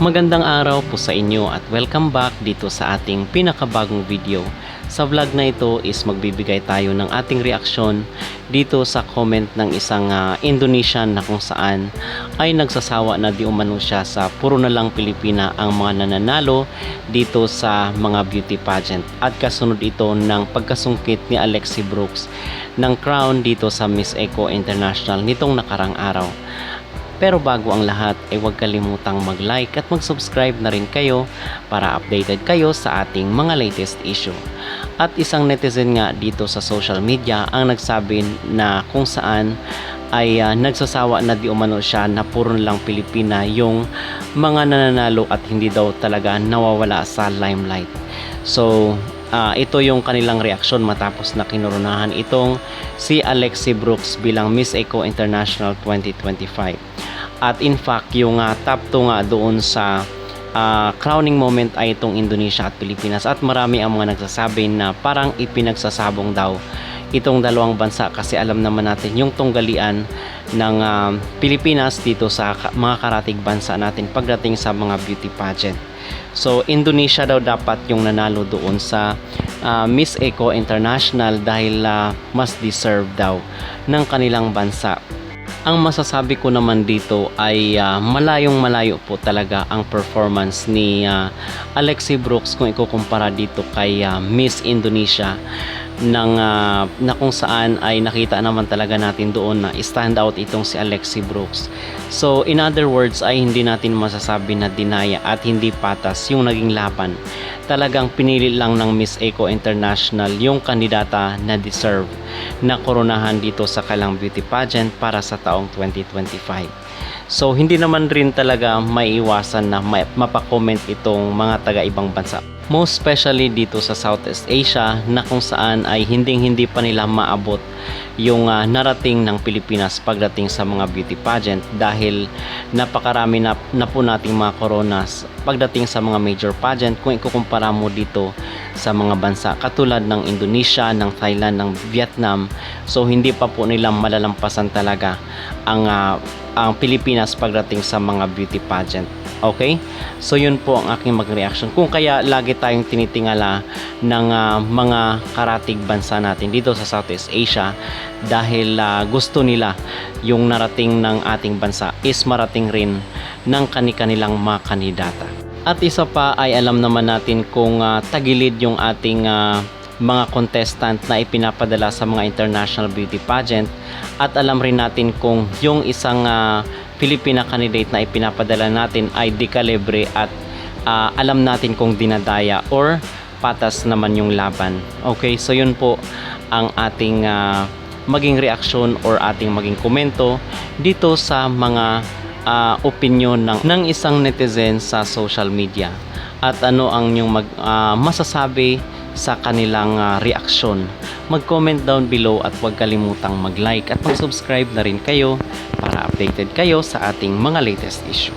Magandang araw po sa inyo at welcome back dito sa ating pinakabagong video. Sa vlog na ito is magbibigay tayo ng ating reaksyon dito sa comment ng isang Indonesian na kung saan ay nagsasawa na di umano siya sa puro na lang Pilipina ang mga nananalo dito sa mga beauty pageant. At kasunod ito ng pagkasungkit ni Alexie Brooks ng crown dito sa Miss Eco International nitong nakarang araw. Pero bago ang lahat ay huwag kalimutang mag-like at mag-subscribe na rin kayo para updated kayo sa ating mga latest issue. At isang netizen nga dito sa social media ang nagsabi na kung saan ay nagsasawa na di umano siya na puro lang Pilipina yung mga nananalo at hindi daw talaga nawawala sa limelight. So ito yung kanilang reaksyon matapos na kinoronahan itong si Alexie Brooks bilang Miss Eco International 2025. At in fact, yung top 2 nga doon sa crowning moment ay itong Indonesia at Pilipinas. At marami ang mga nagsasabi na parang ipinagsasabong daw itong dalawang bansa kasi alam naman natin yung tunggalian ng Pilipinas dito sa mga karatig bansa natin pagdating sa mga beauty pageant. So Indonesia daw dapat yung nanalo doon sa Miss Eco International dahil mas deserve daw ng kanilang bansa. Ang masasabi ko naman dito ay malayong malayo po talaga ang performance ni Alexie Brooks kung ikukumpara dito kay Miss Indonesia na kung saan ay nakita naman talaga natin doon na stand out itong si Alexie Brooks. So in other words ay hindi natin masasabi na dinaya at hindi patas yung naging laban. Talagang pinili lang ng Miss Eco International yung kandidata na deserve na koronahan dito sa Kalang Beauty Pageant para sa taong 2025. So hindi naman rin talaga maiiwasan na mapakomment itong mga taga-ibang bansa. Most especially dito sa Southeast Asia na kung saan ay hindi pa nila maabot yung narating ng Pilipinas pagdating sa mga beauty pageant dahil napakarami na po nating mga coronas pagdating sa mga major pageant kung ikukumpara mo dito sa mga bansa katulad ng Indonesia, ng Thailand, ng Vietnam. So hindi pa po nila malalampasan talaga ang Pilipinas pagdating sa mga beauty pageant. Okay? So yun po ang aking mag-reaction. Kung kaya lagi tayong tinitingala ng mga karatig bansa natin dito sa Southeast Asia dahil gusto nila yung narating ng ating bansa is marating rin ng kanilang mga kandidata. At isa pa ay alam naman natin kung tagilid yung ating mga contestant na ipinapadala sa mga international beauty pageant at alam rin natin kung yung isang Filipina candidate na ipinapadala natin ay dekalibre at alam natin kung dinadaya or patas naman yung laban. Okay, so yun po ang ating maging reaksyon or ating maging komento dito sa mga opinion ng isang netizen sa social media. At ano ang inyong masasabi sa kanilang reaksyon. Mag-comment down below at huwag kalimutang mag-like at mag-subscribe na rin kayo para updated kayo sa ating mga latest issue.